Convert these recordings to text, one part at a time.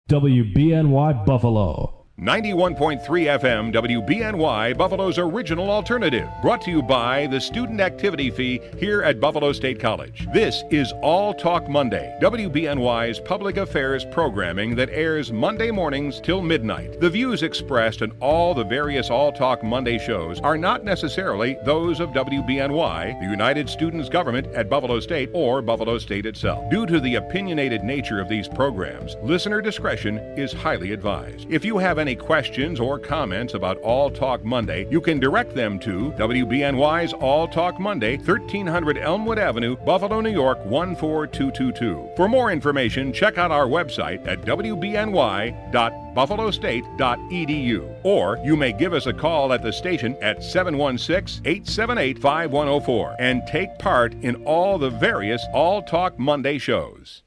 WBNY Buffalo. 91.3 FM WBNY, Buffalo's original alternative. Brought to you by the student activity fee here at Buffalo State College. This is All Talk Monday, WBNY's public affairs programming that airs Monday mornings till midnight. The views expressed in all the various All Talk Monday shows are not necessarily those of WBNY, the United Students Government at Buffalo State, or Buffalo State itself. Due to the opinionated nature of these programs, listener discretion is highly advised. If you have any questions or comments about All Talk Monday, you can direct them to WBNY's All Talk Monday, 1300 Elmwood Avenue, Buffalo, New York, 14222. For more information, check out our website at wbny.buffalostate.edu, or you may give us a call at the station at 716-878-5104 and take part in all the various All Talk Monday shows.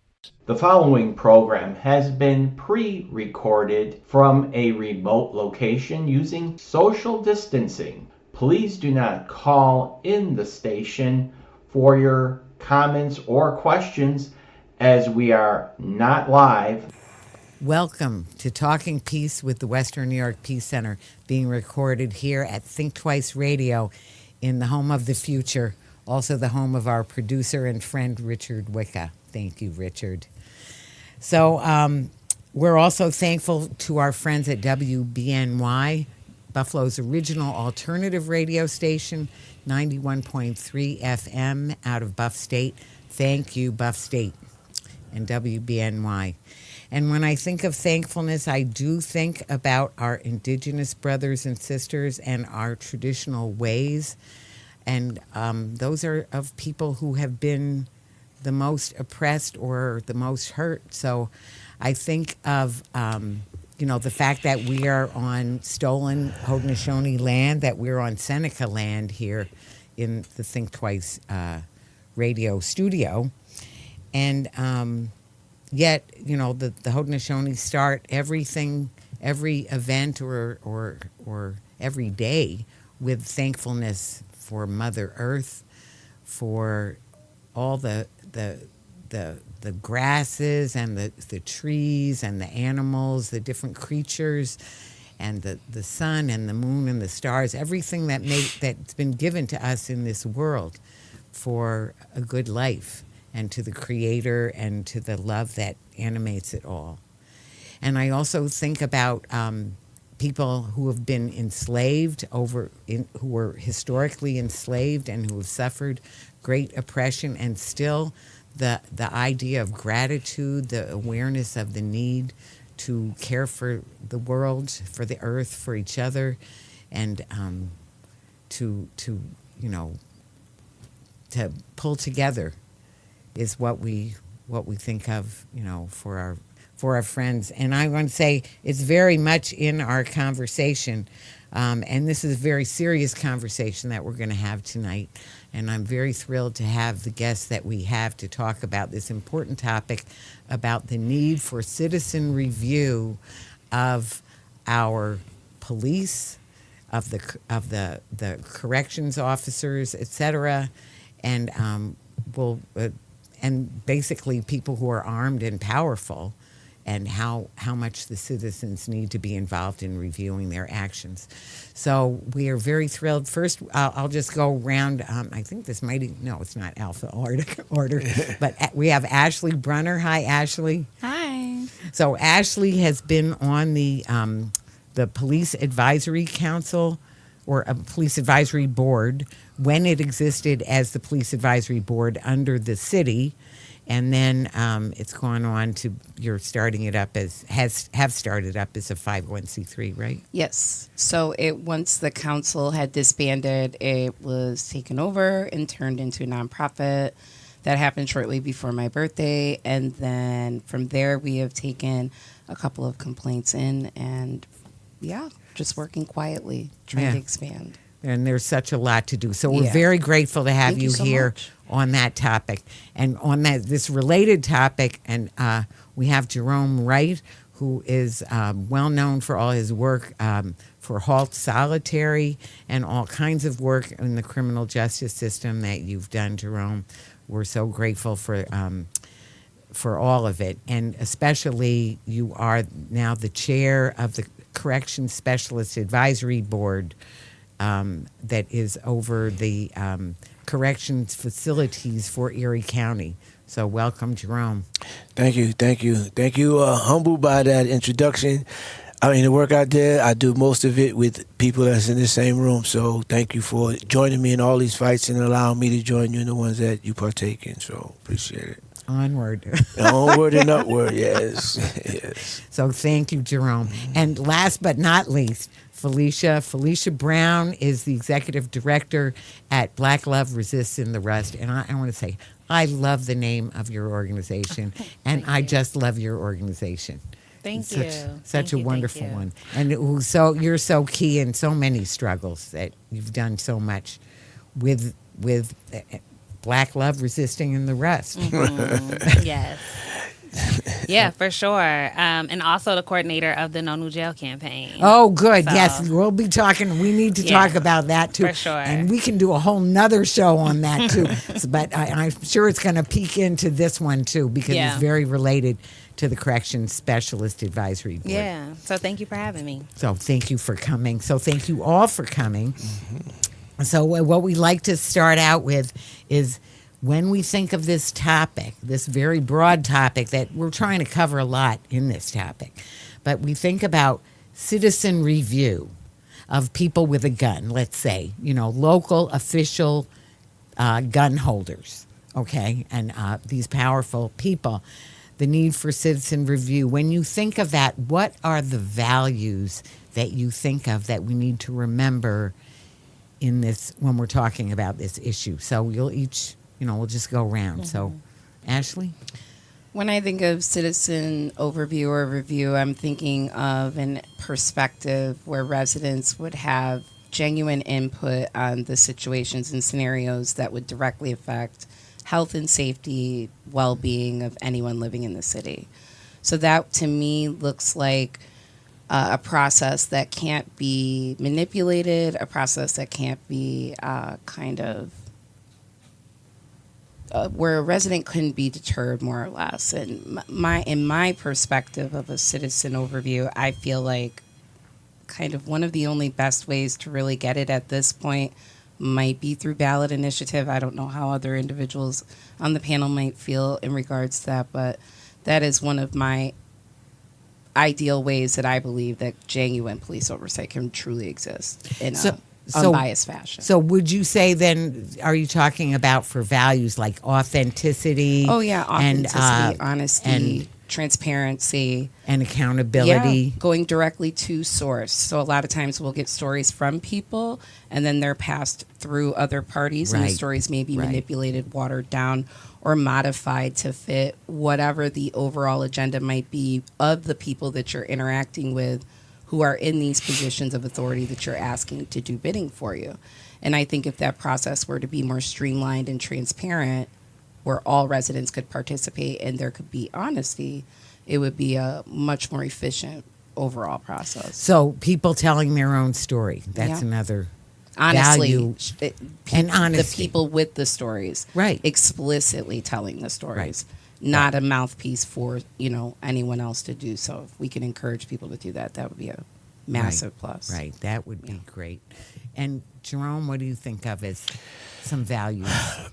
The following program has been pre-recorded from a remote location using social distancing. Please do not call in the station for your comments or questions, as we are not live. Welcome to Talking Peace with the Western New York Peace Center, being recorded here at Think Twice Radio in the home of the future, also the home of our producer and friend Richard Wicca. Thank you, Richard. So we're also thankful to our friends at WBNY, Buffalo's original alternative radio station, 91.3 FM out of Buff State. Thank you, Buff State and WBNY. And when I think of thankfulness, I do think about our indigenous brothers and sisters and our traditional ways. And those are of people who have been the most oppressed or the most hurt. So I think of, the fact that we are on stolen Haudenosaunee land, that we're on Seneca land here in the Think Twice radio studio. And yet, the Haudenosaunee start every event or every day with thankfulness for Mother Earth, for all the grasses and the trees and the animals, the different creatures, and the sun and the moon and the stars, everything that's been given to us in this world for a good life, and to the Creator and to the love that animates it all. And I also think about people who have been enslaved, who were historically enslaved and who have suffered great oppression, and still the idea of gratitude, the awareness of the need to care for the world, for the earth, for each other, and to pull together is what we think of, for our friends. And I want to say it's very much in our conversation, and this is a very serious conversation that we're going to have tonight. And I'm very thrilled to have the guests that we have to talk about this important topic about the need for citizen review of our police, of the corrections officers, etc., and and basically people who are armed and powerful, and how much the citizens need to be involved in reviewing their actions. So we are very thrilled. First, I'll just go around. I think this it's not alpha order, but we have Ashley Brunner. Hi, Ashley. Hi. So Ashley has been on the Police Advisory Council, or a Police Advisory Board, when it existed as the Police Advisory Board under the city. And then it's gone on to, you're starting it up have started up as a 501c3, right? Yes. So once the council had disbanded, it was taken over and turned into a nonprofit. That happened shortly before my birthday. And then from there, we have taken a couple of complaints in, and just working quietly, trying to expand. And there's such a lot to do. So we're very grateful to have you here much. On that topic. And on this related topic, and we have Jerome Wright, who is well known for all his work for HALT solitary and all kinds of work in the criminal justice system that you've done, Jerome. We're so grateful for for all of it, and especially you are now the chair of the Corrections Specialist Advisory Board that is over the corrections facilities for Erie County. So welcome, Jerome. Thank you. Humbled by that introduction. I mean, the work I did, I do most of it with people that's in the same room. So thank you for joining me in all these fights and allowing me to join you in the ones that you partake in. So appreciate it. Onward. Onward and upward, yes. So thank you, Jerome. And last but not least, Phylicia Brown is the executive director at Black Love Resists in the Rust. And I want to say, I love the name of your organization, and I just love your organization. Thank you. Such a wonderful one. And you're so key in so many struggles that you've done so much with Black Love Resisting in the Rust. Mm-hmm. Yes. Yeah, for sure. And also the coordinator of the No New Jail campaign. Oh, good. So, yes, we'll be talking. We need to talk about that, too. For sure. And we can do a whole nother show on that, too. But I'm sure it's going to peek into this one, too, because it's very related to the Corrections Specialist Advisory Board. Yeah. So thank you for having me. So thank you for coming. So thank you all for coming. Mm-hmm. So what we like to start out with is, when we think of this topic, this very broad topic that we're trying to cover a lot in this topic, but we think about citizen review of people with a gun, let's say, local official gun holders, okay, and these powerful people, the need for citizen review. When you think of that, what are the values that you think of that we need to remember in this when we're talking about this issue? So you'll each... we'll just go around. Mm-hmm. So, Ashley? When I think of citizen overview or review, I'm thinking of a perspective where residents would have genuine input on the situations and scenarios that would directly affect health and safety, well-being of anyone living in the city. So that, to me, looks like a process that can't be manipulated, a process that can't be where a resident couldn't be deterred, more or less. And in my perspective of a citizen overview, I feel like kind of one of the only best ways to really get it at this point might be through ballot initiative. I don't know how other individuals on the panel might feel in regards to that, but that is one of my ideal ways that I believe that genuine police oversight can truly exist in unbiased fashion. So would you say then, are you talking about for values like authenticity? Oh, yeah, authenticity, honesty, transparency. And accountability. Yeah, going directly to source. So a lot of times we'll get stories from people, and then they're passed through other parties, and the stories may be manipulated, watered down, or modified to fit whatever the overall agenda might be of the people that you're interacting with, who are in these positions of authority that you're asking to do bidding for you. And I think if that process were to be more streamlined and transparent, where all residents could participate and there could be honesty, it would be a much more efficient overall process. So people telling their own story, that's another value. And honesty. The people with the stories. Right. Explicitly telling the stories. Right. Not a mouthpiece for, anyone else to do so. If we can encourage people to do that, that would be a massive plus. Right, that would be great. And Jerome, what do you think of as some values?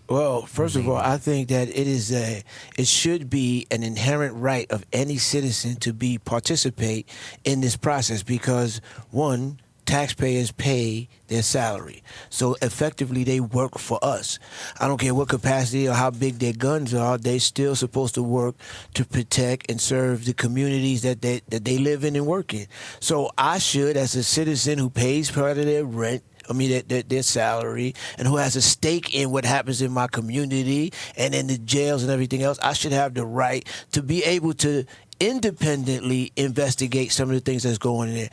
Well, first of all, I think that it should be an inherent right of any citizen to participate in this process because, one, taxpayers pay their salary. So effectively, they work for us. I don't care what capacity or how big their guns are, they're still supposed to work to protect and serve the communities that they live in and work in. So I should, as a citizen who pays part of their rent, their salary, and who has a stake in what happens in my community and in the jails and everything else, I should have the right to be able to independently investigate some of the things that's going on there.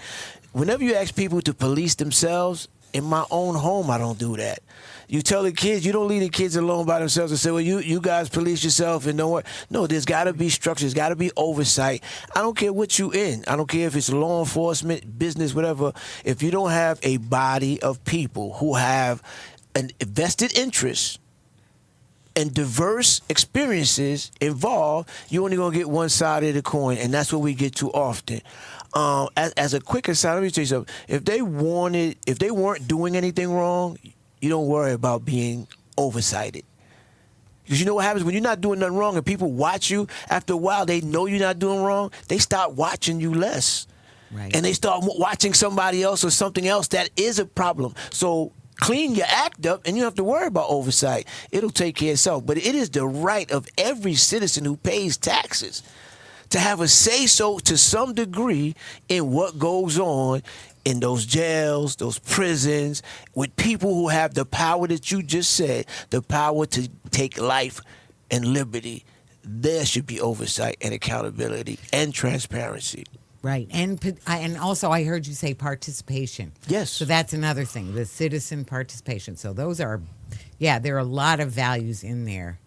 Whenever you ask people to police themselves, in my own home, I don't do that. You tell the kids, you don't leave the kids alone by themselves and say, well, you guys police yourself and don't worry. No, there's got to be structure. There's got to be oversight. I don't care what you in. I don't care if it's law enforcement, business, whatever. If you don't have a body of people who have an vested interest and diverse experiences involved, you're only gonna get one side of the coin, and that's what we get too often. As a quick aside, let me tell you something. If they weren't doing anything wrong, you don't worry about being oversighted. Because you know what happens when you're not doing nothing wrong and people watch you, after a while they know you're not doing wrong, they start watching you less. Right. And they start watching somebody else or something else that is a problem. So clean your act up and you don't have to worry about oversight. It'll take care of itself. But it is the right of every citizen who pays taxes to have a say-so to some degree in what goes on in those jails, those prisons, with people who have the power that you just said, the power to take life and liberty. There should be oversight and accountability and transparency. Right. And also I heard you say participation. Yes. So that's another thing, the citizen participation. So those are, there are a lot of values in there.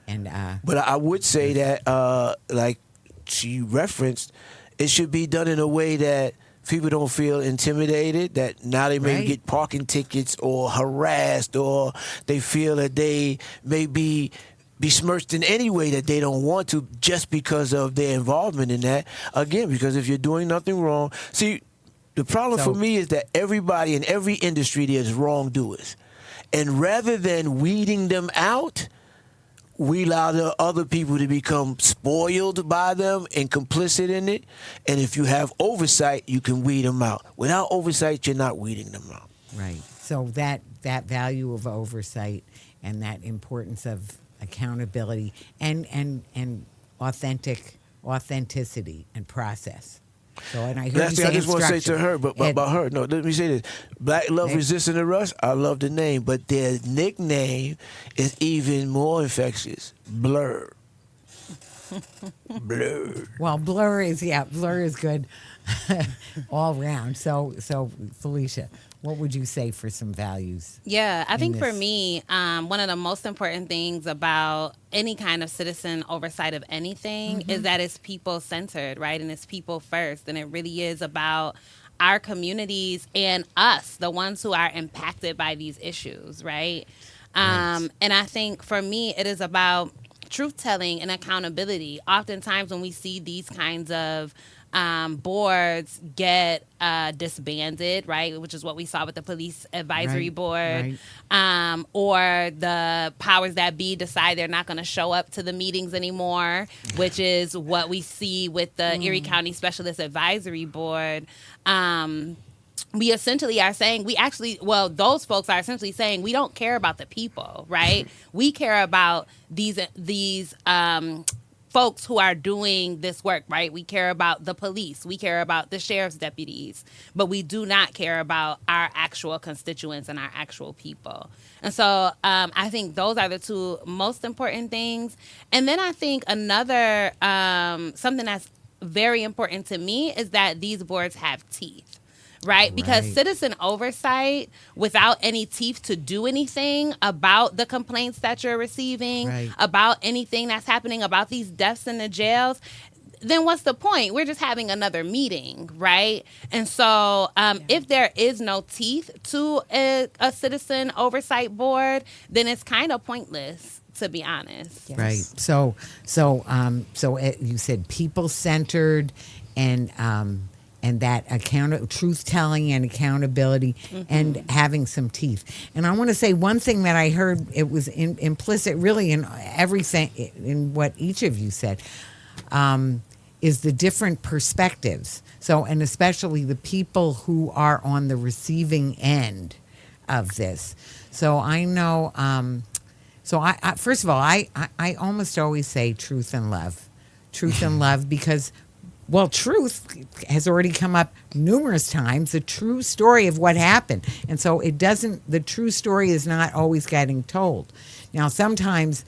And But I would say that, like she referenced, it should be done in a way that people don't feel intimidated, that now they may get parking tickets or harassed, or they feel that they may be besmirched in any way that they don't want to just because of their involvement in that. Again, because if you're doing nothing wrong. See, the problem for me is that everybody in every industry, there's wrongdoers. And rather than weeding them out, we allow the other people to become spoiled by them and complicit in it. And if you have oversight, you can weed them out. Without oversight, you're not weeding them out. right. So that value of oversight and that importance of accountability and authenticity and process. So, and I heard Last you thing I say just want to say to instruction. her, but about her, no, let me say this. Black Love Resisting the Rush, I love the name, but their nickname is even more infectious. Blur. Blur. Well, blur is good all round. So Phylicia, what would you say for some values? Yeah, I think for this? me, one of the most important things about any kind of citizen oversight of anything is that it's people-centered, right? And it's people first. And it really is about our communities and us, the ones who are impacted by these issues, right? And I think for me, it is about truth-telling and accountability. Oftentimes when we see these kinds of boards get disbanded, right, which is what we saw with the police advisory board, or the powers that be decide they're not going to show up to the meetings anymore, which is what we see with the Erie County Specialist Advisory Board. We essentially are saying those folks are essentially saying we don't care about the people, right? We care about these folks who are doing this work, right? We care about the police. We care about the sheriff's deputies. But we do not care about our actual constituents and our actual people. And so I think those are the two most important things. And then I think another, something that's very important to me is that these boards have teeth. Right? Because citizen oversight without any teeth to do anything about the complaints that you're receiving, about anything that's happening, about these deaths in the jails, then what's the point? We're just having another meeting, right? And so if there is no teeth to a citizen oversight board, then it's kind of pointless, to be honest. Yes. Right. So you said people-centered and that truth-telling and accountability and having some teeth. And I want to say one thing that I heard, it was implicit really in everything, in what each of you said, is the different perspectives. So, and especially the people who are on the receiving end of this. So I know, I first of all, I almost always say truth and love. Truth and love because, well, truth has already come up numerous times, the true story of what happened. And so the true story is not always getting told. Now, sometimes,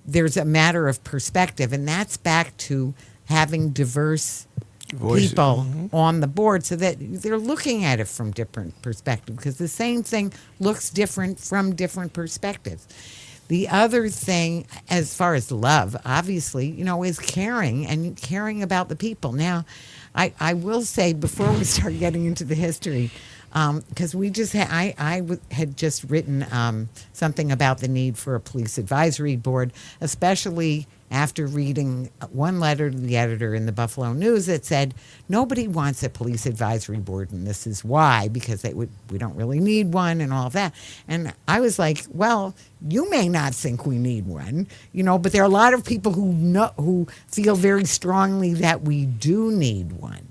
there's a matter of perspective, and that's back to having diverse Voices. people on the board so that they're looking at it from different perspectives, because the same thing looks different from different perspectives. The other thing, as far as love, obviously, is caring about the people. Now, I will say, before we start getting into the history, because had just written something about the need for a police advisory board, especially after reading one letter to the editor in the Buffalo News that said nobody wants a police advisory board, and this is why, because we don't really need one and all of that. And I was like, well, you may not think we need one, but there are a lot of people who feel very strongly that we do need one.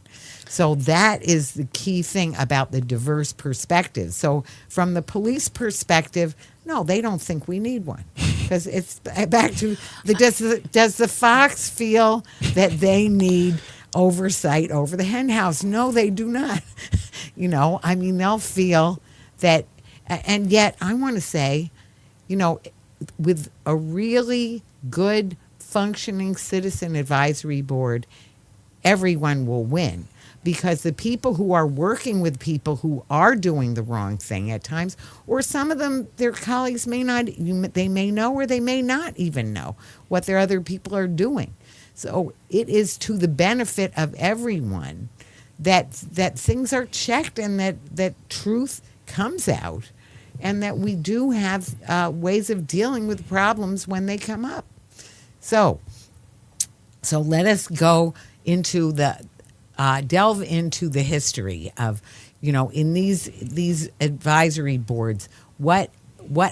So that is the key thing about the diverse perspective. So from the police perspective, no, they don't think we need one. Because it's back to does the fox feel that they need oversight over the hen house? No, they do not. They'll feel that, and yet I want to say, with a really good functioning citizen advisory board, everyone will win. Because the people who are working with people who are doing the wrong thing at times, or some of them, their colleagues they may know or they may not even know what their other people are doing. So it is to the benefit of everyone that things are checked and that truth comes out, and that we do have ways of dealing with problems when they come up. So let us go into delve into the history of, in these advisory boards, what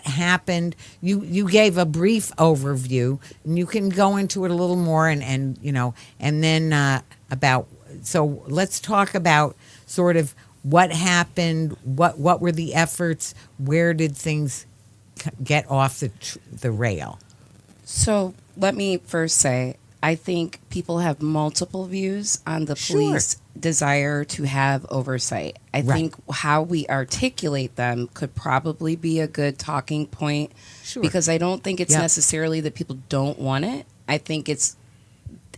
happened. You gave a brief overview, and you can go into it a little more, and then about. So let's talk about sort of what happened, what were the efforts, where did things get off the rail. So let me first say, I think people have multiple views on the police desire to have oversight. I think how we articulate them could probably be a good talking point, because I don't think it's necessarily that people don't want it. I think it's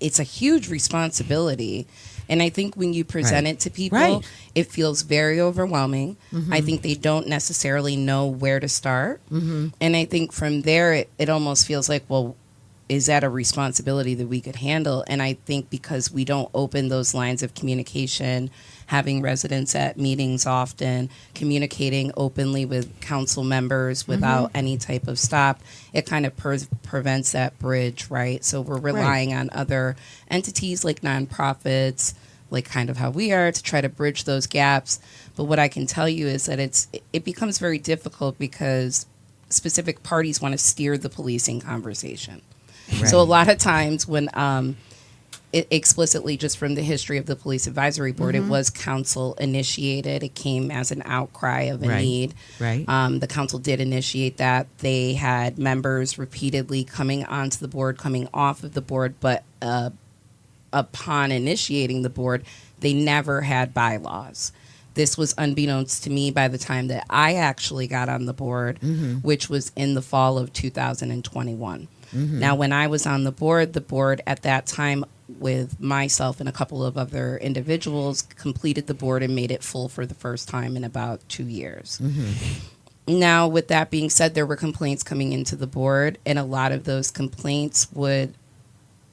a huge responsibility. And I think when you present it to people, it feels very overwhelming. Mm-hmm. I think they don't necessarily know where to start. Mm-hmm. And I think from there, it almost feels like, well, is that a responsibility that we could handle? And I think because we don't open those lines of communication, having residents at meetings often, communicating openly with council members without any type of stop, it kind of prevents that bridge, right? So we're relying on other entities like nonprofits, like kind of how we are, to try to bridge those gaps. But what I can tell you is that it becomes very difficult because specific parties want to steer the policing conversation. Right. So a lot of times when it explicitly, just from the history of the Police Advisory Board, it was council initiated. It came as an outcry of a need. Right. The council did initiate that. They had members repeatedly coming onto the board, coming off of the board, but upon initiating the board, they never had bylaws. This was unbeknownst to me by the time that I actually got on the board, which was in the fall of 2021. Now, when I was on the board at that time, with myself and a couple of other individuals, completed the board and made it full for the first time in about 2 years. Now, with that being said, there were complaints coming into the board, and a lot of those complaints would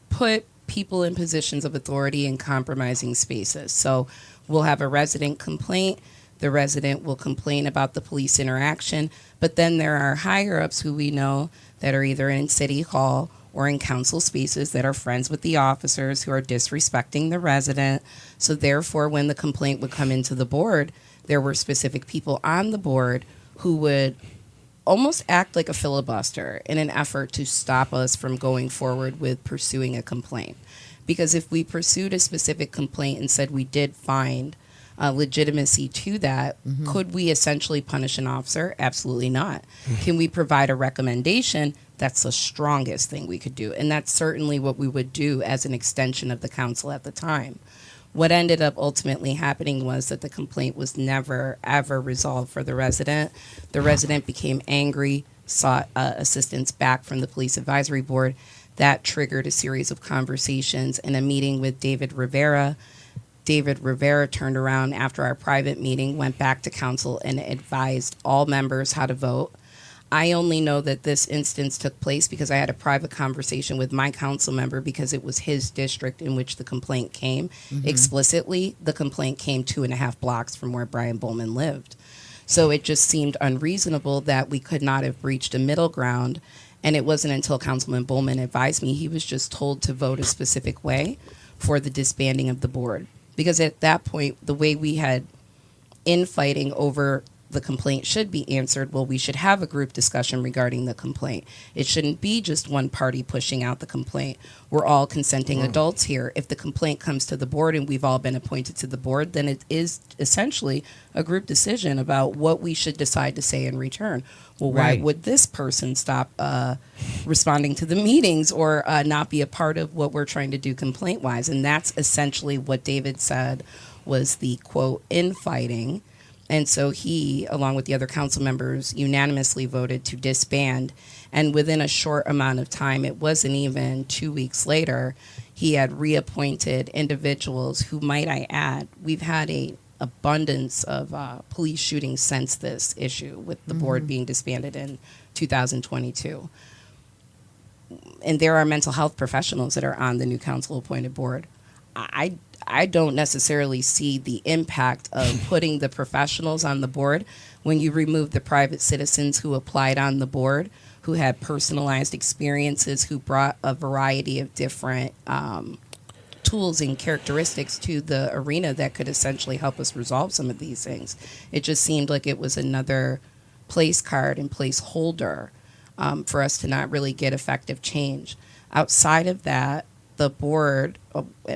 put people in positions of authority in compromising spaces. So we'll have a resident complaint. The resident will complain about the police interaction, but then there are higher-ups who we know that are either in City Hall or in council spaces that are friends with the officers who are disrespecting the resident. So therefore, when the complaint would come into the board, there were specific people on the board who would almost act like a filibuster in an effort to stop us from going forward with pursuing a complaint. Because if we pursued a specific complaint and said we did find legitimacy to that, could we essentially punish an officer? Absolutely not. Can we provide a recommendation? That's the strongest thing we could do. And that's certainly what we would do as an extension of the council at the time. What ended up ultimately happening was that the complaint was never, ever resolved for the resident. The resident became angry, sought assistance back from the Police Advisory Board. That triggered a series of conversations and a meeting with David Rivera. David Rivera turned around after our private meeting, went back to council and advised all members how to vote. I only know that this instance took place because I had a private conversation with my council member because it was his district in which the complaint came. Explicitly, the complaint came 2.5 blocks from where Brian Bowman lived. So it just seemed unreasonable that we could not have reached a middle ground. And it wasn't until Councilman Bowman advised me, he was just told to vote a specific way for the disbanding of the board. Because at that point, the way we had infighting over the complaint should be answered, well, we should have a group discussion regarding the complaint. It shouldn't be just one party pushing out the complaint. We're all consenting adults here. If the complaint comes to the board and we've all been appointed to the board, then it is essentially a group decision about what we should decide to say in return. Well, why would this person stop responding to the meetings or not be a part of what we're trying to do complaint-wise? And that's essentially what David said was the, quote, infighting. And so he, along with the other council members, unanimously voted to disband. And within a short amount of time, it wasn't even 2 weeks later, he had reappointed individuals who, might I add, we've had a abundance of police shootings since this issue with the board being disbanded in 2022. And there are mental health professionals that are on the new council appointed board. I don't necessarily see the impact of putting the professionals on the board when you remove the private citizens who applied on the board, who had personalized experiences, who brought a variety of different tools and characteristics to the arena that could essentially help us resolve some of these things. It just seemed like it was another place card and placeholder for us to not really get effective change. Outside of that, the board,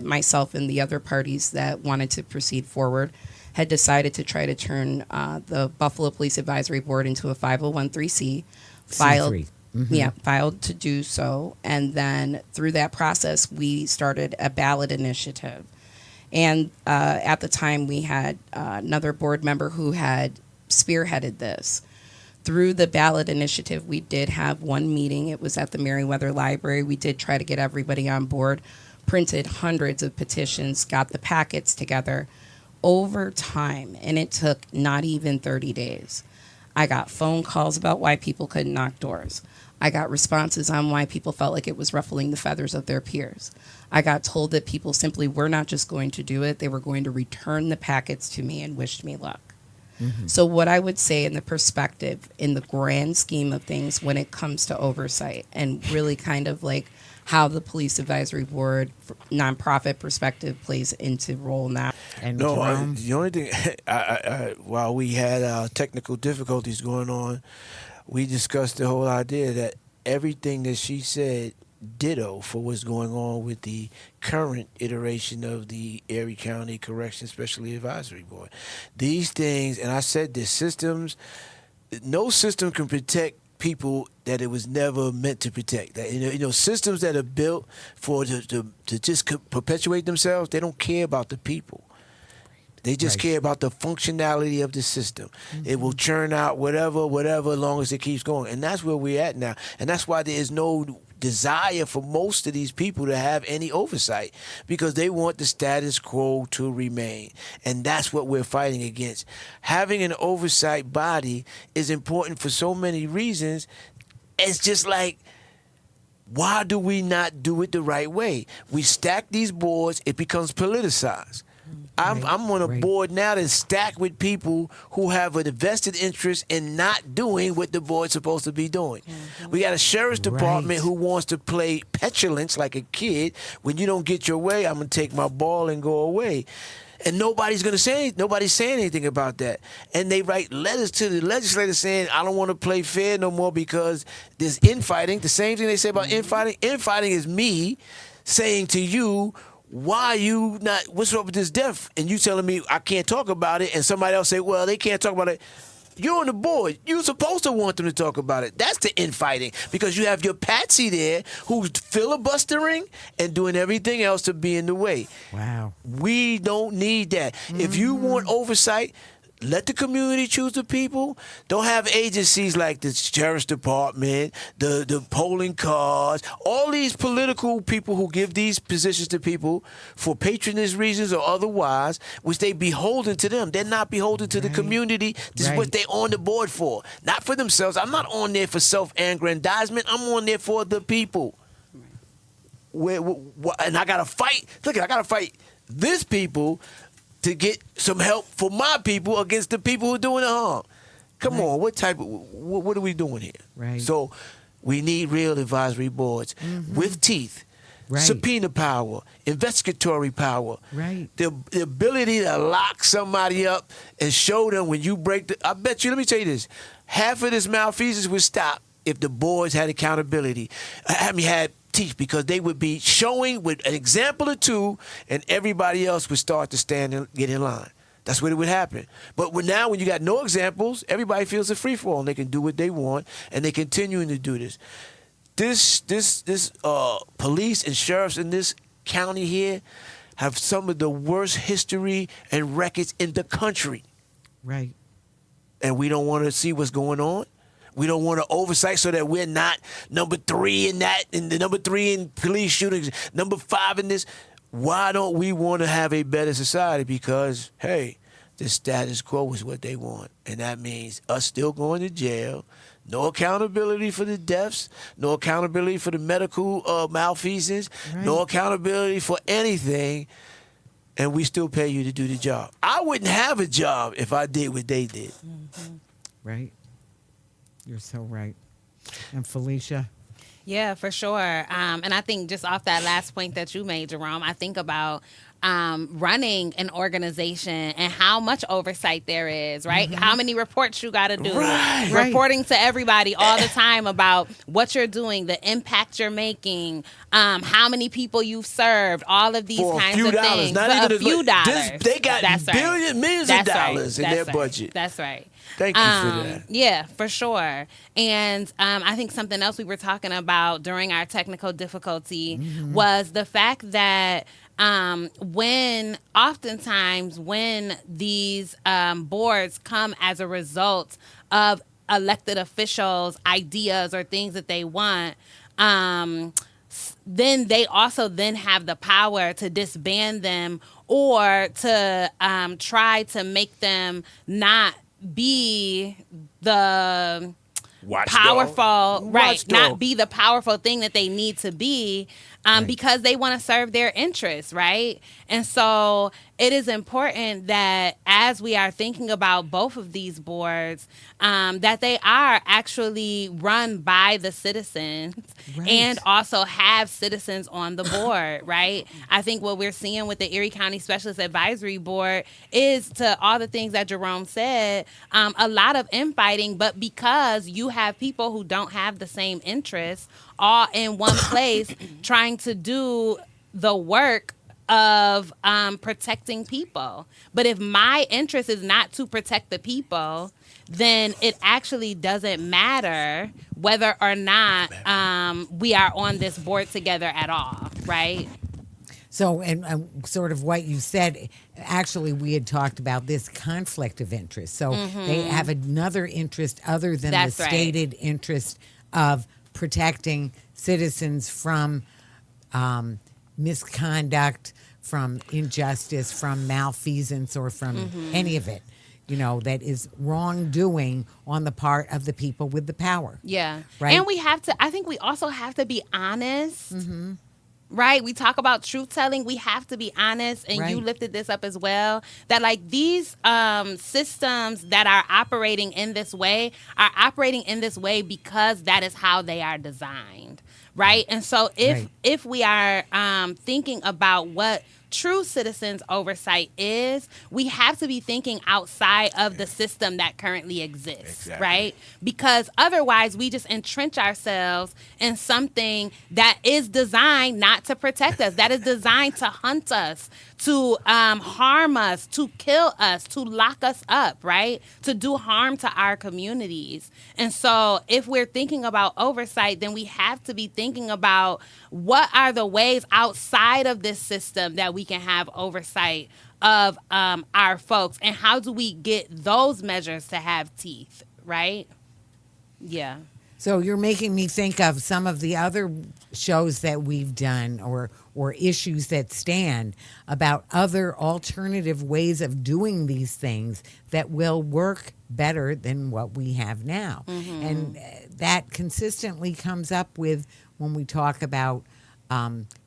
myself and the other parties that wanted to proceed forward, had decided to try to turn the Buffalo Police Advisory Board into a 501(c)(3), filed to do so. And then through that process, we started a ballot initiative. And at the time, we had another board member who had spearheaded this. Through the ballot initiative, we did have one meeting. It was at the Merriweather Library. We did try to get everybody on board, printed hundreds of petitions, got the packets together over time, and it took not even 30 days. I got phone calls about why people couldn't knock doors. I got responses on why people felt like it was ruffling the feathers of their peers. I got told that people simply were not just going to do it, they were going to return the packets to me and wished me luck. So what I would say in the perspective, in the grand scheme of things when it comes to oversight and really kind of like how the Police Advisory Board nonprofit perspective plays into role now. And No, Jerome? the only thing, while we had technical difficulties going on, we discussed the whole idea that everything that she said ditto for what's going on with the current iteration of the Erie County Corrections Specialty Advisory Board. These things, and I said this, systems, no system can protect people that it was never meant to protect. That, systems that are built for to just perpetuate themselves, they don't care about the people. They just care about the functionality of the system. It will churn out whatever, as long as it keeps going. And that's where we're at now. And that's why there is no desire for most of these people to have any oversight, because they want the status quo to remain. And that's what we're fighting against. Having an oversight body is important for so many reasons. It's just like, why do we not do it the right way? We stack these boards, it becomes politicized. I'm on a board now that's stacked with people who have a vested interest in not doing what the board's supposed to be doing. We got a sheriff's department who wants to play petulance like a kid. When you don't get your way, I'm going to take my ball and go away. And nobody's saying anything about that. And they write letters to the legislature saying, I don't want to play fair no more because there's infighting. The same thing they say about infighting. Infighting is me saying to you, why you not, what's up with this death? And you telling me I can't talk about it, and somebody else say, well, they can't talk about it. You're on the board. You're supposed to want them to talk about it. That's the infighting, because you have your patsy there who's filibustering and doing everything else to be in the way. Wow. We don't need that. If you want oversight, let the community choose the people. Don't have agencies like the sheriff's department, the polling cards, all these political people who give these positions to people for patronage reasons or otherwise, which they beholden to them. They're not beholden to the community. This is what they're on the board for, not for themselves. I'm not on there for self-aggrandizement. I'm on there for the people. And I gotta fight. Look, I gotta fight this people to get some help for my people against the people who are doing the harm. Come on, what are we doing here? Right. So we need real advisory boards with teeth, subpoena power, investigatory power, the ability to lock somebody up and show them when you break I bet you, let me tell you this, half of this malfeasance would stop if the boards had accountability. Had teach, because they would be showing with an example or two, and everybody else would start to stand and get in line. That's what it would happen. But now when you got no examples, everybody feels a free fall and they can do what they want, and they're continuing to do this. This police and sheriffs in this county here have some of the worst history and records in the country. Right. And we don't want to see what's going on. We don't want to oversight so that we're not number 3 in that, and the number 3 in police shootings, number 5 in this. Why don't we want to have a better society? Because, hey, the status quo is what they want. And that means us still going to jail, no accountability for the deaths, no accountability for the medical malfeasance, no accountability for anything, and we still pay you to do the job. I wouldn't have a job if I did what they did. Right. You're so right. And Phylicia? Yeah, for sure. And I think just off that last point that you made, Jerome, I think about running an organization and how much oversight there is, right? How many reports you got to do, reporting to everybody all the time about what you're doing, the impact you're making, how many people you've served, all of these kinds of things. Not for a few dollars. They got millions of dollars in their budget. That's right. Thank you for that. Yeah, for sure. And I think something else we were talking about during our technical difficulty was the fact that oftentimes when these boards come as a result of elected officials' ideas or things that they want, then they also then have the power to disband them or to try to make them not be the powerful, not be the powerful thing that they need to be, because they want to serve their interests, right? And so it is important that as we are thinking about both of these boards, that they are actually run by the citizens and also have citizens on the board, right? I think what we're seeing with the Erie County Specialist Advisory Board is, to all the things that Jerome said, a lot of infighting, but because you have people who don't have the same interests all in one place trying to do the work of protecting people. But if my interest is not to protect the people, then it actually doesn't matter whether or not we are on this board together at all, right? So, and sort of what you said, actually, we had talked about this conflict of interest. So they have another interest other than the stated interest of protecting citizens from misconduct, from injustice, from malfeasance, or from any of it, that is wrongdoing on the part of the people with the power. Yeah. Right? And I think we also have to be honest. Right? We talk about truth telling. We have to be honest. And you lifted this up as well, that like these systems that are operating in this way are operating in this way because that is how they are designed. Right? And so if we are thinking about what true citizens oversight is, we have to be thinking outside of the system that currently exists, right? Because otherwise we just entrench ourselves in something that is designed not to protect us, that is designed to hunt us, to harm us, to kill us, to lock us up, right? To do harm to our communities. And so if we're thinking about oversight, then we have to be thinking about what are the ways outside of this system that we can have oversight of our folks, and how do we get those measures to have teeth, right? Yeah. So you're making me think of some of the other shows that we've done or issues that stand about other alternative ways of doing these things that will work better than what we have now. And that consistently comes up with when we talk about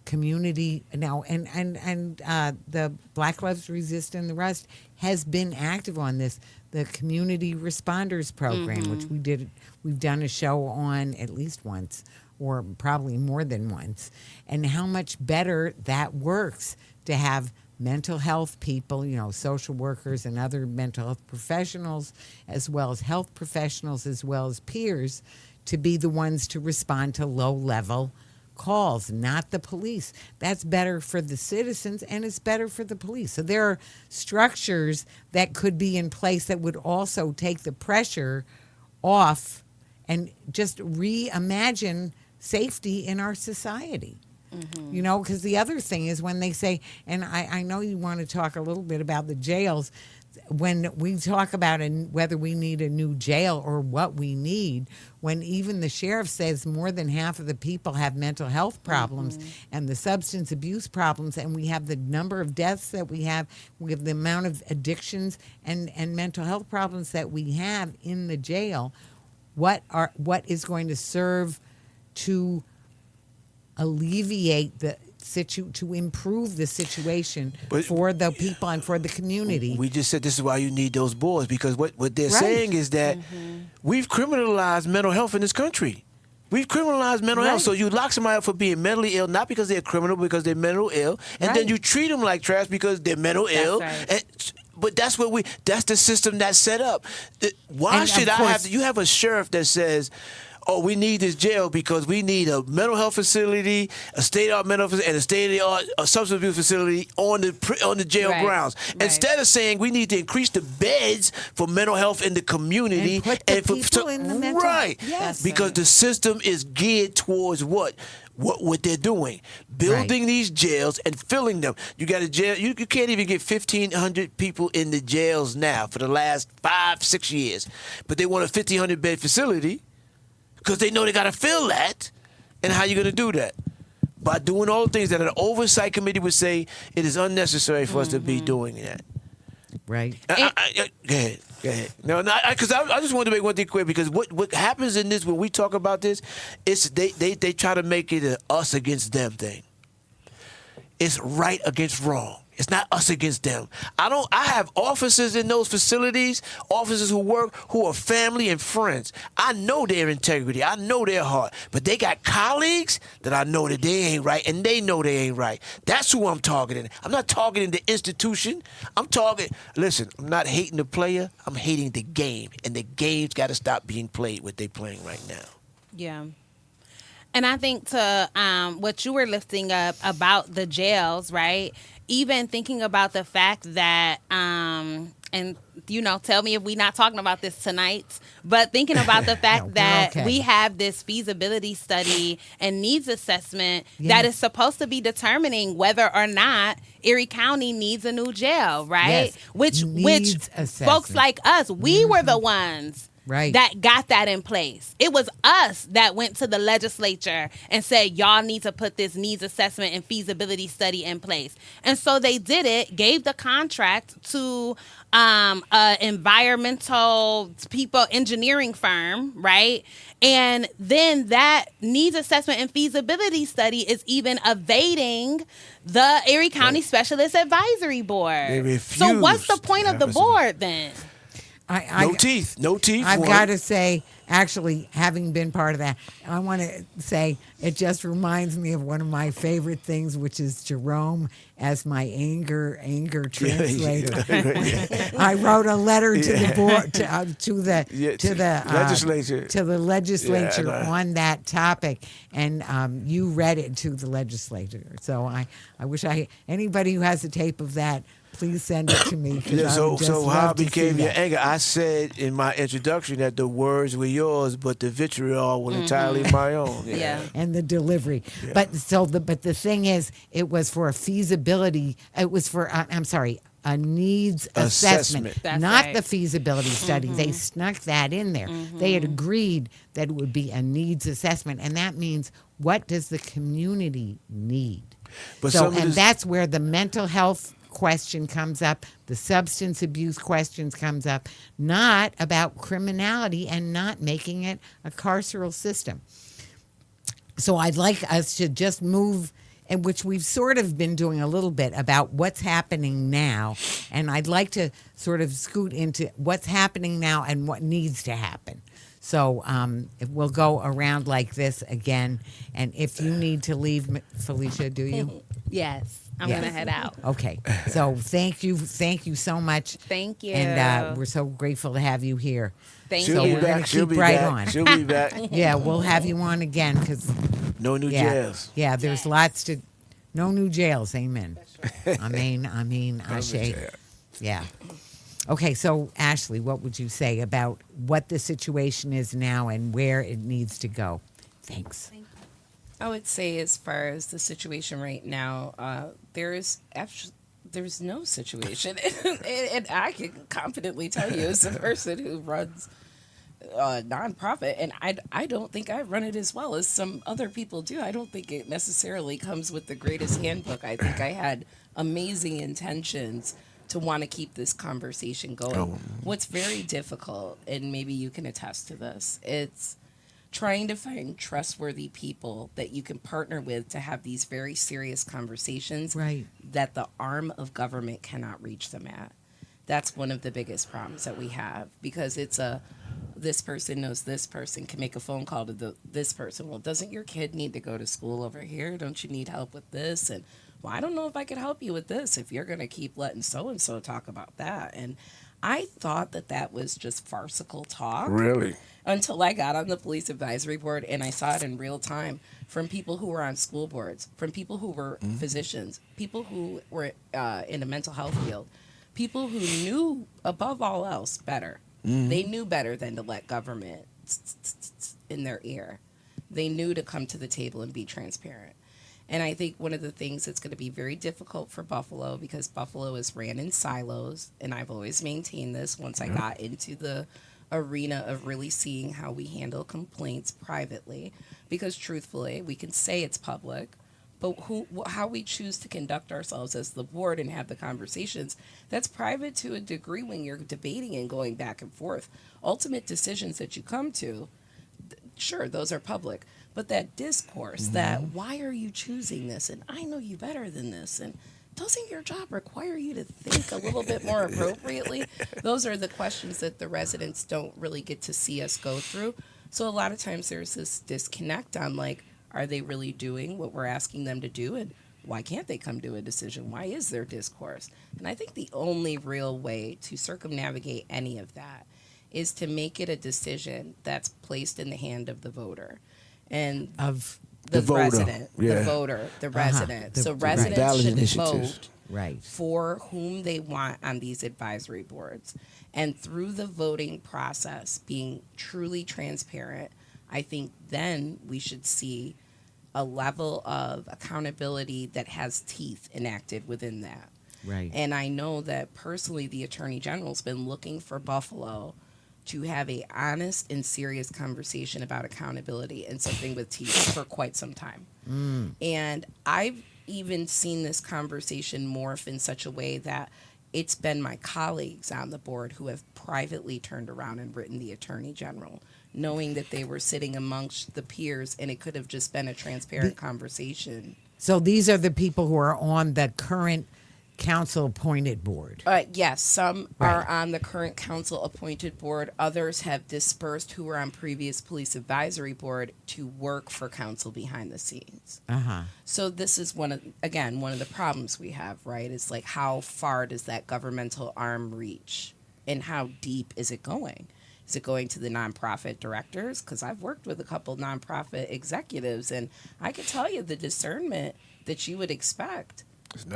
community now, and the Black Lives Resist and the rest has been active on this. The Community Responders Program, which we've done a show on at least once, or probably more than once, and how much better that works to have mental health people, social workers and other mental health professionals, as well as health professionals, as well as peers, to be the ones to respond to low-level calls, not the police. That's better for the citizens, and it's better for the police. So there are structures that could be in place that would also take the pressure off and just reimagine safety in our society. Because the other thing is when they say, and I know you want to talk a little bit about the jails, when we talk about whether we need a new jail or what we need, when even the sheriff says more than half of the people have mental health problems and the substance abuse problems, and we have the number of deaths that we have the amount of addictions and mental health problems that we have in the jail, what is going to serve to alleviate to improve the situation for the people and for the community. We just said this is why you need those boards, because what they're saying is that we've criminalized mental health in this country. We've criminalized mental health. So you lock somebody up for being mentally ill, not because they're a criminal, because they're mentally ill, and then you treat them like trash because they're mentally ill. Right. But that's the system that's set up. Why should I have to? You have a sheriff that says, oh, we need this jail because we need a mental health facility, a state-of-the-art mental health facility, and a state-of-the-art substance abuse facility on the jail grounds. Right. Instead of saying we need to increase the beds for mental health in the community. And put the people in the mental Yes. Because the system is geared towards what they're doing. Building these jails and filling them. You got a jail, you can't even get 1,500 people in the jails now for the last 5-6 years. But they want a 1,500 bed facility, because they know they got to fill that. And how you going to do that? By doing all the things that an oversight committee would say it is unnecessary for us to be doing that. Right. Go ahead. No, because I just wanted to make one thing clear, because what happens in this, when we talk about this, it's they try to make it an us against them thing. It's right against wrong. It's not us against them. I have officers in those facilities, officers who are family and friends. I know their integrity. I know their heart. But they got colleagues that I know that they ain't right, and they know they ain't right. That's who I'm targeting. I'm not targeting the institution. Listen, I'm not hating the player. I'm hating the game. And the game's got to stop being played what they're playing right now. Yeah. And I think to what you were lifting up about the jails, right? Even thinking about the fact that, and tell me if we're not talking about this tonight, but thinking about the fact that we have this feasibility study and needs assessment that is supposed to be determining whether or not Erie County needs a new jail, right? Which folks like us, we were the ones that got that in place. It was us that went to the legislature and said, y'all need to put this needs assessment and feasibility study in place. And so they did it, gave the contract to environmental engineering firm, right? And then that needs assessment and feasibility study is even evading the Erie County Specialist Advisory Board. So what's the point of the board then? No teeth. I've got to say, actually, having been part of that, I want to say it just reminds me of one of my favorite things, which is Jerome as my anger translator. I wrote a letter to the board, to the legislature on that topic, and you read it to the legislature. So I wish anybody who has a tape of that, please send it to me. So how became your anger? I said in my introduction that the words were yours. yours, but the vitriol was entirely my own. Yeah. And the delivery. But the thing is, it was for a feasibility. It was for a needs assessment, That's not right. the feasibility study. They snuck that in there. They had agreed that it would be a needs assessment, and that means what does the community need? But That's where the mental health question comes up, the substance abuse questions comes up, not about criminality and not making it a carceral system. So I'd like us to just move, and which we've sort of been doing a little bit about what's happening now, and I'd like to sort of scoot into what's happening now and what needs to happen. So we'll go around like this again, and if you need to leave, Phylicia, do you? Yes. I'm Yes. going to head out. Okay. So thank you so much. Thank you. And we're so grateful to have you here. Thank She'll you. be we're gonna back. She'll keep be right back. on. She'll be back. Yeah, we'll have you on again because No new jails. yeah, there's lots to. No new jails. Amen. Amen. Ashe. jail. Yeah. Okay, so Ashley, what would you say about what the situation is now and where it needs to go? Thanks. I would say, as far as the situation right now, there's no situation, and I can confidently tell you, as a person who runs a nonprofit, and I don't think I run it as well as some other people do. I don't think it necessarily comes with the greatest handbook. I think I had amazing intentions to want to keep this conversation going. What's very difficult, and maybe you can attest to this, it's trying to find trustworthy people that you can partner with to have these very serious conversations Right. that the arm of government cannot reach them at. That's one of the biggest problems that we have, because it's this person knows this person, can make a phone call to this person. Well, doesn't your kid need to go to school over here? Don't you need help with this? And, well, I don't know if I could help you with this if you're going to keep letting so-and-so talk about that. And I thought that was just farcical talk. Really? Until I got on the police advisory board and I saw it in real time from people who were on school boards, from people who were physicians, people who were in the mental health field, people who knew above all else better. They knew better than to let government in their ear. They knew to come to the table and be transparent. And I think one of the things that's going to be very difficult for Buffalo, because Buffalo is ran in silos, and I've always maintained this once I got into the arena of really seeing how we handle complaints privately, because truthfully, we can say it's public, but how we choose to conduct ourselves as the board and have the conversations, that's private to a degree when you're debating and going back and forth. Ultimate decisions that you come to, sure, those are public, but that discourse, that why are you choosing this, and I know you better than this, and doesn't your job require you to think a little bit more appropriately? Those are the questions that the residents don't really get to see us go through. So a lot of times there's this disconnect on, like, are they really doing what we're asking them to do? And why can't they come to a decision? Why is there discourse? And I think the only real way to circumnavigate any of that is to make it a decision that's placed in the hand of the voter. And Of the voter, resident, yeah. the voter, the resident. So ballot residents should initiatives. vote right. for whom they want on these advisory boards. And through the voting process being truly transparent, I think then we should see a level of accountability that has teeth enacted within that. Right. And I know that personally the Attorney General's been looking for Buffalo to have a honest and serious conversation about accountability and something with teeth for quite some time. And I've even seen this conversation morph in such a way that it's been my colleagues on the board who have privately turned around and written the Attorney General, knowing that they were sitting amongst the peers and it could have just been a transparent conversation. So these are the people who are on the current council-appointed board. Yes, some Right. are on the current council-appointed board. Others have dispersed who were on previous police advisory board to work for council behind the scenes. Uh-huh. So this is one of the problems we have, right? It's like, how far does that governmental arm reach, and how deep is it going? Is it going to the nonprofit directors? Because I've worked with a couple nonprofit executives, and I can tell you the discernment that you would expect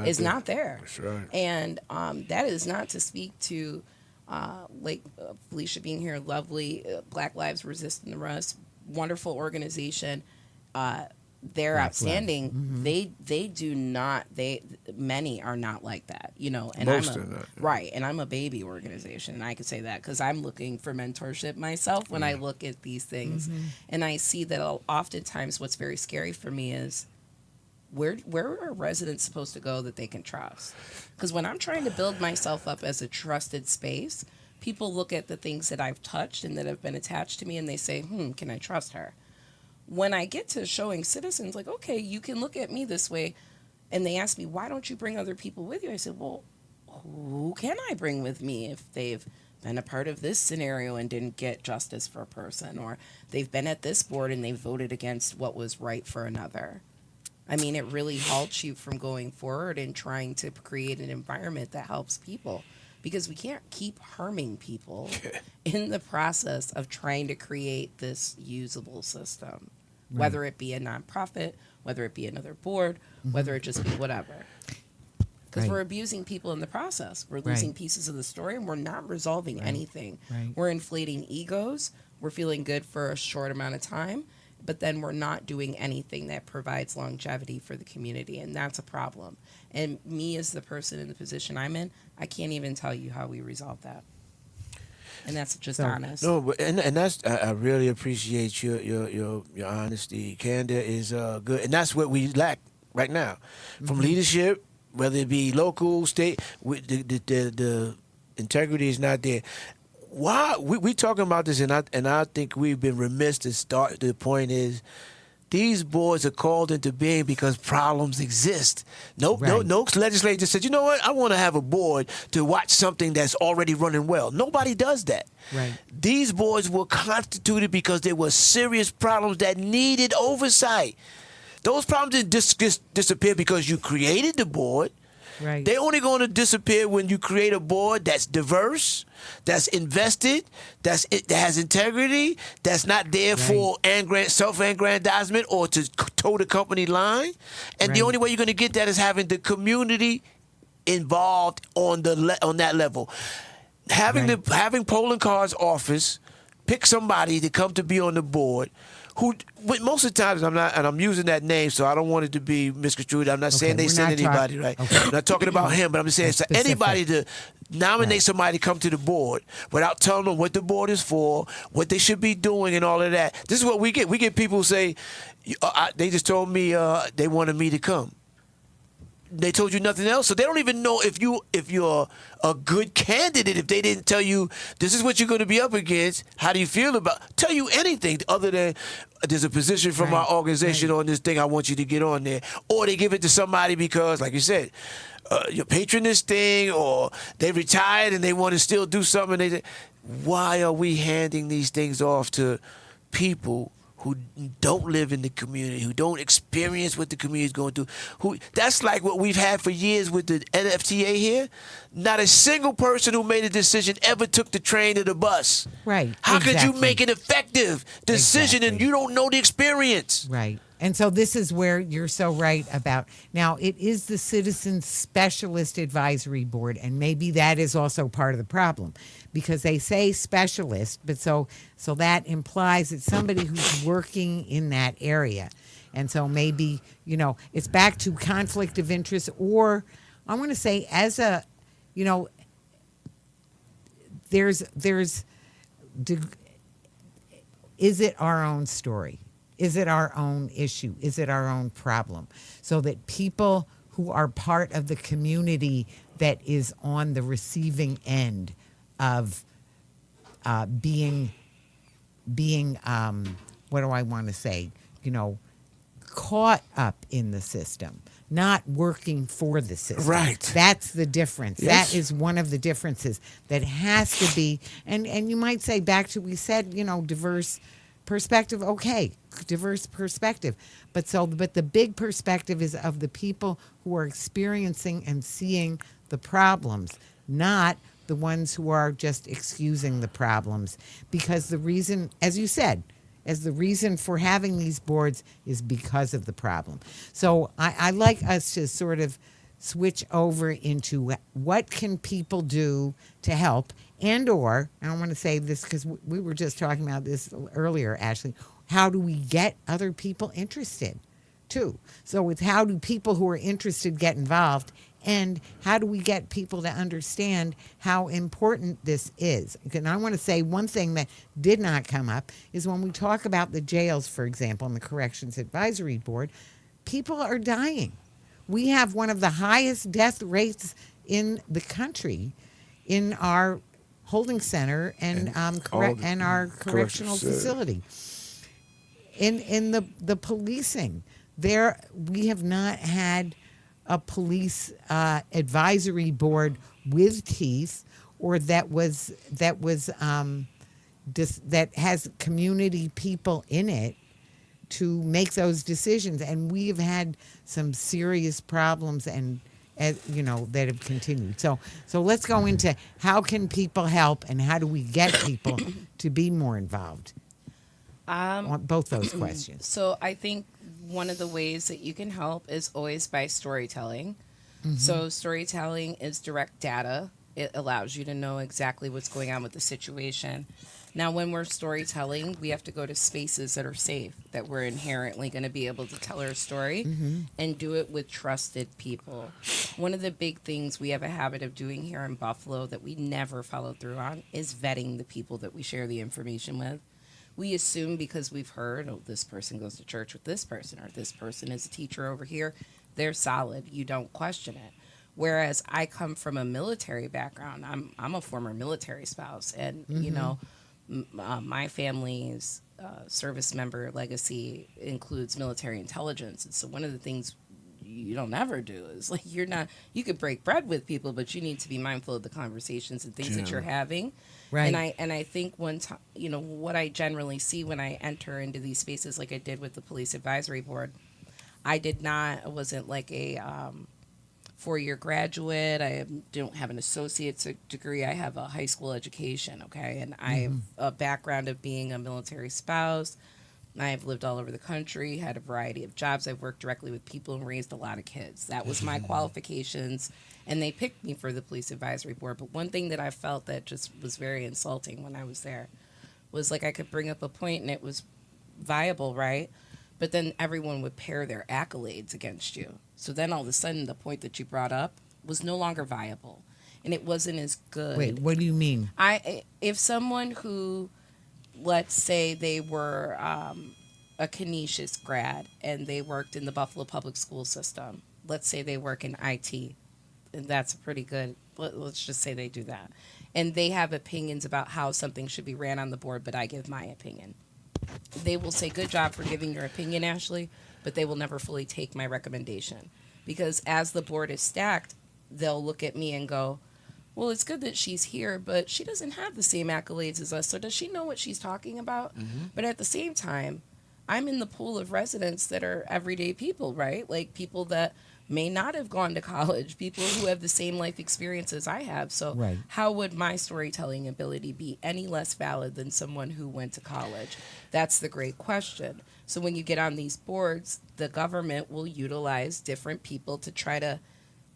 is not there. That's right. And that is not to speak to Phylicia being here, lovely. Black Lives Resist the Rust, wonderful organization. They're Black outstanding. Lives. They do not. Many are not like that, you know. And Most are not. right. And I'm a baby organization, and I can say that because I'm looking for mentorship myself when I look at these things, and I see that oftentimes what's very scary for me is where are residents supposed to go that they can trust? Because when I'm trying to build myself up as a trusted space, people look at the things that I've touched and that have been attached to me, and they say, can I trust her? When I get to showing citizens, like, okay, you can look at me this way, and they ask me, why don't you bring other people with you? I said, well, who can I bring with me if they've been a part of this scenario and didn't get justice for a person, or they've been at this board and they voted against what was right for another? I mean, it really halts you from going forward and trying to create an environment that helps people, because we can't keep harming people in the process of trying to create this usable system, whether it be a nonprofit, whether it be another board, whether it just be whatever. Because we're abusing people in the process. We're losing pieces of the story, and we're not resolving anything. We're inflating egos. We're feeling good for a short amount of time, but then we're not doing anything that provides longevity for the community, and that's a problem. And me as the person in the position I'm in, I can't even tell you how we resolve that. And that's just honest. No, but and that's I really appreciate your honesty. Candor is good, and that's what we lack right now from leadership, whether it be local, state. The integrity is not there. Why we talking about this, and I think we've been remiss to start. The point is, these boards are called into being because problems exist. No legislator said, you know what, I want to have a board to watch something that's already running well. Nobody does that. These boards were constituted because there were serious problems that needed oversight. Those problems didn't disappear because you created the board. They're only going to disappear when you create a board that's diverse, that's invested, that has integrity, that's not there for self-aggrandizement or to toe the company line. And the only way you're going to get that is having the community involved on that level. Having polling cards office, pick somebody to come to be on the board. Who most of the times I'm using that name, so I don't want it to be misconstrued. I'm not saying they send anybody, right? I'm not talking about him, but I'm just saying so anybody to nominate somebody to come to the board without telling them what the board is for, what they should be doing, and all of that. This is what we get. We get people who say, they just told me they wanted me to come. They told you nothing else, so they don't even know if you're a good candidate. If they didn't tell you this is what you're going to be up against, how do you feel about? Tell you anything other than there's a position from our organization on this thing. I want you to get on there, or they give it to somebody because, like you said, your patron this thing, or they retired and they want to still do something. Why are we handing these things off to people who don't live in the community, who don't experience what the community is going through? That's like what we've had for years with the NFTA here. Not a single person who made a decision ever took the train or the bus. How could you make an effective decision and you don't know the experience? And so this is where you're so right about. Now, it is the Citizens Specialist Advisory Board, and maybe that is also part of the problem, because they say specialist, but so that implies it's somebody who's working in that area. And so maybe, it's back to conflict of interest, or I want to say as a, is it our own story? Is it our own issue? Is it our own problem? So that people who are part of the community that is on the receiving end of being what do I want to say? Caught up in the system, not working for the system. That's the difference. Yes. That is one of the differences that has to be. And you might say back to, we said, diverse perspective. Okay, diverse perspective. But the big perspective is of the people who are experiencing and seeing the problems, not the ones who are just excusing the problems. Because the reason, as you said, the reason for having these boards is because of the problem. So I like us to sort of switch over into what can people do to help, and or I don't want to say this because we were just talking about this earlier, Ashley. How do we get other people interested too? So it's how do people who are interested get involved, and how do we get people to understand how important this is? And I want to say one thing that did not come up is when we talk about the jails, for example, and the Corrections Advisory Board, people are dying. We have one of the highest death rates in the country in our holding center and our correctional facility. In the policing, there we have not had a police advisory board with teeth, or that has community people in it to make those decisions. And we have had some serious problems and that have continued. So let's go into how can people help and how do we get people to be more involved on both those questions. So I think one of the ways that you can help is always by storytelling. So storytelling is direct data. It allows you to know exactly what's going on with the situation. Now, when we're storytelling, we have to go to spaces that are safe, that we're inherently going to be able to tell our story and do it with trusted people. One of the big things we have a habit of doing here in Buffalo that we never follow through on is vetting the people that we share the information with. We assume because we've heard, oh, this person goes to church with this person, or this person is a teacher over here, they're solid. You don't question it. Whereas I come from a military background. I'm a former military spouse, and my family's service member legacy includes military intelligence. And so one of the things you don't ever do is you could break bread with people, but you need to be mindful of the conversations and things that you're having. Right. And I think one time, what I generally see when I enter into these spaces, like I did with the Police Advisory Board, I wasn't like a 4-year graduate. I don't have an associate's degree. I have a high school education, okay? And I have a background of being a military spouse. I've lived all over the country, had a variety of jobs. I've worked directly with people and raised a lot of kids. That was my qualifications, and they picked me for the Police Advisory Board. But one thing that I felt that just was very insulting when I was there was I could bring up a point and it was viable, right? But then everyone would pair their accolades against you. So then all of a sudden the point that you brought up was no longer viable, and it wasn't as good. Wait, what do you mean? If someone who, let's say they were a Canisius grad and they worked in the Buffalo public school system, let's say they work in IT, and that's pretty good. Let's just say they do that. And they have opinions about how something should be ran on the board, but I give my opinion. They will say, good job for giving your opinion, Ashley, but they will never fully take my recommendation. Because as the board is stacked, they'll look at me and go, well, it's good that she's here, but she doesn't have the same accolades as us, so does she know what she's talking about? But at the same time, I'm in the pool of residents that are everyday people, right? Like people that may not have gone to college, people who have the same life experience as I have. So how would my storytelling ability be any less valid than someone who went to college? That's the great question. So when you get on these boards, the government will utilize different people to try to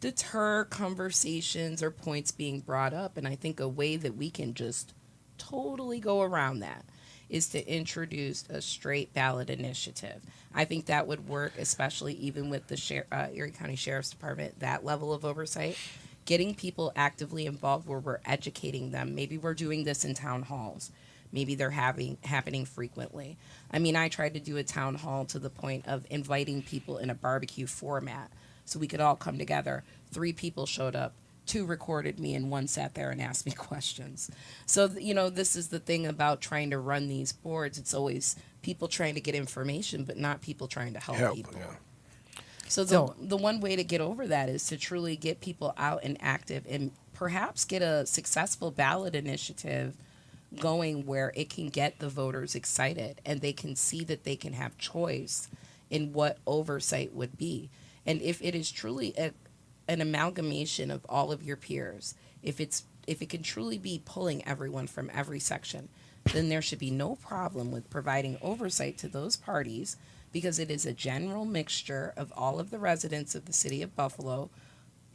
deter conversations or points being brought up. And I think a way that we can just totally go around that is to introduce a straight ballot initiative. I think that would work, especially even with the Erie County Sheriff's Department, that level of oversight, getting people actively involved where we're educating them. Maybe we're doing this in town halls. Maybe they're happening frequently. I mean, I tried to do a town hall to the point of inviting people in a barbecue format so we could all come together. 3 people showed up. 2 recorded me and 1 sat there and asked me questions. So, this is the thing about trying to run these boards. It's always people trying to get information, but not people trying to help people. Yeah. So the one way to get over that is to truly get people out and active and perhaps get a successful ballot initiative going where it can get the voters excited and they can see that they can have choice in what oversight would be. And if it is truly an amalgamation of all of your peers, if it can truly be pulling everyone from every section, then there should be no problem with providing oversight to those parties, because it is a general mixture of all of the residents of the city of Buffalo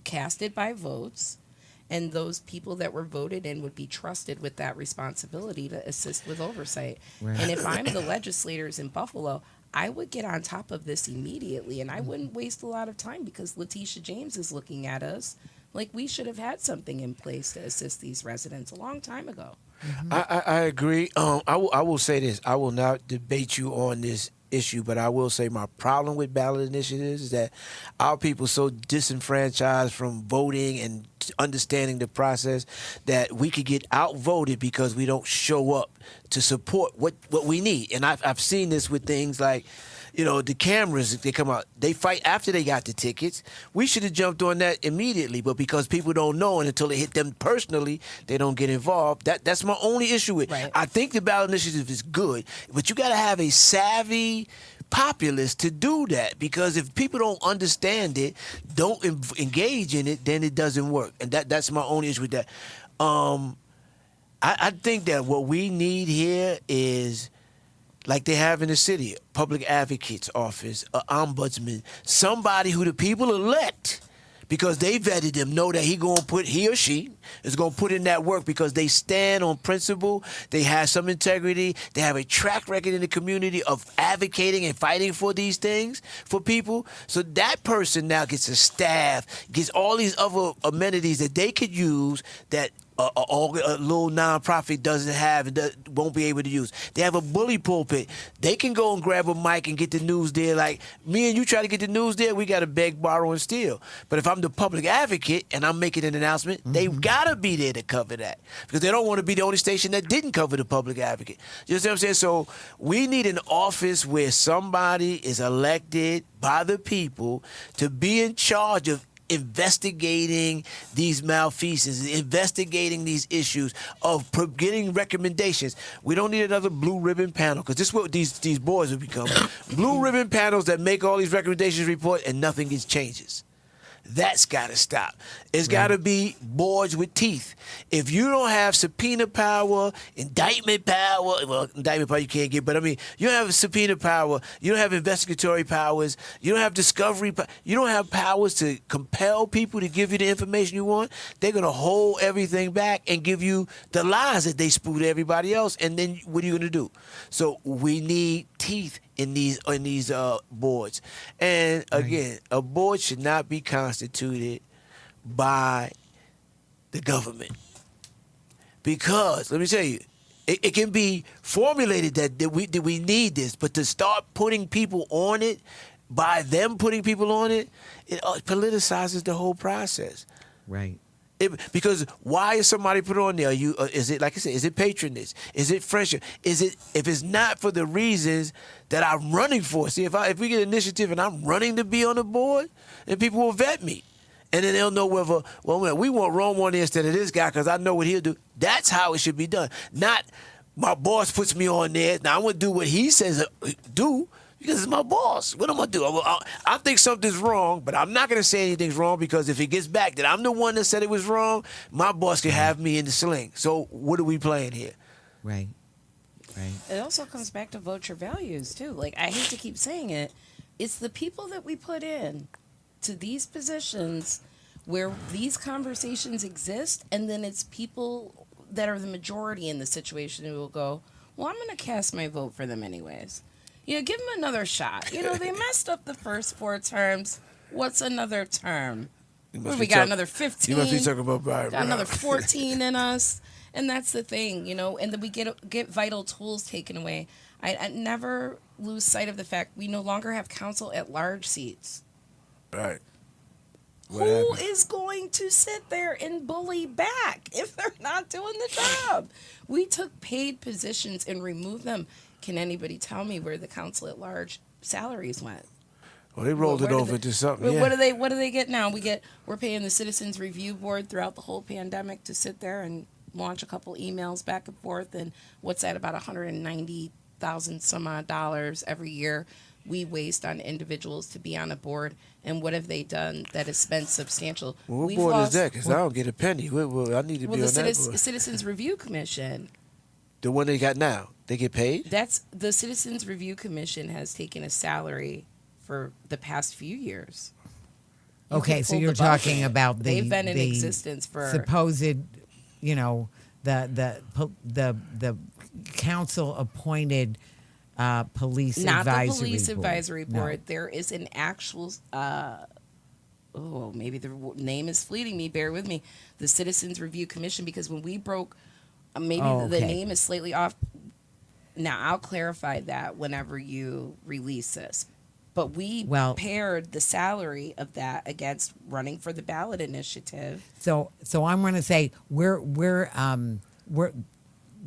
casted by votes, and those people that were voted in would be trusted with that responsibility to assist with oversight. Right. And if I'm the legislators in Buffalo, I would get on top of this immediately, and I wouldn't waste a lot of time, because Letitia James is looking at us like we should have had something in place to assist these residents a long time ago. I agree. I will say this. I will not debate you on this issue, but I will say my problem with ballot initiatives is that our people so disenfranchised from voting and understanding the process that we could get outvoted because we don't show up to support what we need. And I've seen this with things like, the cameras, they come out, they fight after they got the tickets. We should have jumped on that immediately, but because people don't know, and until it hit them personally, they don't get involved. That's my only issue with it. Right. I think the ballot initiative is good, but you got to have a savvy populace to do that, because if people don't understand it, don't engage in it, then it doesn't work. And that's my only issue with that. I think that what we need here is, like they have in the city, public advocate's office, an ombudsman, somebody who the people elect because they vetted them, know that he or she is going to put in that work because they stand on principle, they have some integrity, they have a track record in the community of advocating and fighting for these things for people. So that person now gets a staff, gets all these other amenities that they could use that a little nonprofit doesn't have and won't be able to use. They have a bully pulpit. They can go and grab a mic and get the news there. Like me and you try to get the news there, we got to beg, borrow, and steal. But if I'm the public advocate and I'm making an announcement, they've got to be there to cover that, because they don't want to be the only station that didn't cover the public advocate. You know what I'm saying? So we need an office where somebody is elected by the people to be in charge of investigating these malfeasance, investigating these issues, of getting recommendations. We don't need another blue ribbon panel, because this is what these boards will become. Blue ribbon panels that make all these recommendations report and nothing gets changes. That's got to stop. It's got to be boards with teeth. If you don't have subpoena power, indictment power, well, indictment power you can't get, but I mean, you don't have subpoena power, you don't have investigatory powers, you don't have discovery, you don't have powers to compel people to give you the information you want, they're going to hold everything back and give you the lies that they spewed to everybody else, and then what are you going to do? So we need teeth in these boards. And again, a board should not be constituted by the government, because let me tell you, it can be formulated that we need this, but to start putting people on it, by them putting people on it, it politicizes the whole process. Right. Because why is somebody put on there? Is it, like I said, is it patronage? Is it friendship? Is it, if it's not for the reasons that I'm running for? See, if we get an initiative and I'm running to be on the board, then people will vet me. And then they'll know whether, well, we want Rome on there instead of this guy because I know what he'll do. That's how it should be done. Not my boss puts me on there. Now I'm going to do what he says do, because it's my boss. What am I going to do? I think something's wrong, but I'm not going to say anything's wrong, because if it gets back that I'm the one that said it was wrong, my boss can have me in the sling. So what are we playing here? Right. Right. It also comes back to vote your values, too. Like, I hate to keep saying it. It's the people that we put in to these positions where these conversations exist, and then it's people that are the majority in the situation who will go, well, I'm going to cast my vote for them anyways. Give them another shot. They messed up the first 4 terms. What's another term? We got another 15. You must be talking about Brian. Got another 14 in us. And that's the thing, and then we get vital tools taken away. I never lose sight of the fact we no longer have council at large seats. Right. Who is going to sit there and bully back if they're not doing the job? We took paid positions and removed them. Can anybody tell me where the council at large salaries went? Well, they rolled it over to something. Yeah. What do they get now? We're paying the Citizens Review Board throughout the whole pandemic to sit there and launch a couple emails back and forth, and what's that, about $190,000 some odd dollars every year we waste on individuals to be on a board. And what have they done that has spent substantial? Well, what board is that? Because I don't get a penny. I need to be on that board. Citizens Review Commission. The one they got now, they get paid? That's the Citizens Review Commission has taken a salary for the past few years. Okay, can so pull you're the budget. talking about They've been in the existence for supposed, the council appointed police not the advisory police board. advisory No. board. There is an actual. Maybe the name is fleeting me. Bear with me. The Citizens Review Commission, because when we broke, maybe the name is slightly off. Now I'll clarify that whenever you release this. But we paired the salary of that against running for the ballot initiative. So I'm going to say we're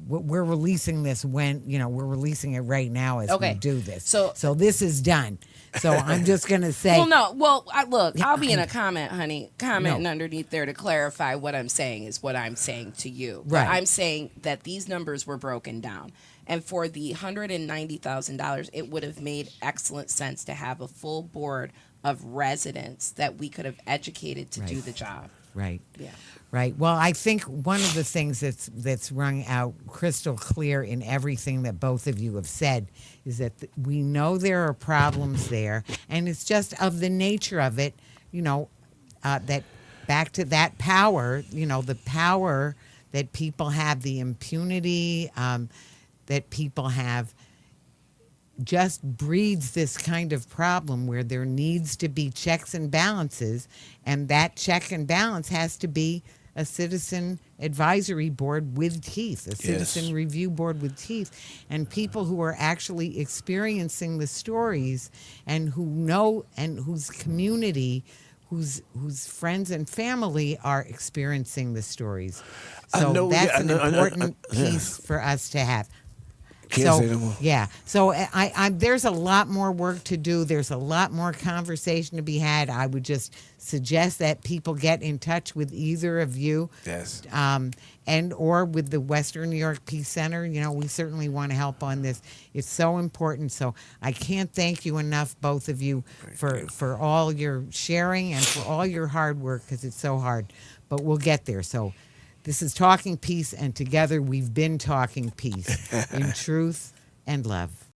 releasing this when we're releasing it right now as we do this. So this is done. So I'm just going to say. I'll be in a comment, honey, commenting underneath there to clarify what I'm saying is what I'm saying to you. Right. But I'm saying that these numbers were broken down. And for the $190,000, it would have made excellent sense to have a full board of residents that we could have educated to do the job. Right. Yeah. Right. Well, I think one of the things that's rung out crystal clear in everything that both of you have said is that we know there are problems there, and it's just of the nature of it, that back to that power, the power that people have, the impunity that people have, just breeds this kind of problem where there needs to be checks and balances, and that check and balance has to be a citizen advisory board with teeth, a citizen review board with teeth, and people who are actually experiencing the stories and who know and whose community, whose friends and family are experiencing the stories. So that's an important piece for us to have. Can't say no more. Yeah. So I there's a lot more work to do. There's a lot more conversation to be had. I would just suggest that people get in touch with either of you. Yes. And or with the Western New York Peace Center. We certainly want to help on this. It's so important. So I can't thank you enough, both of you, for all your sharing and for all your hard work, because it's so hard. But we'll get there. So this is Talking Peace, and together we've been talking peace in truth and love.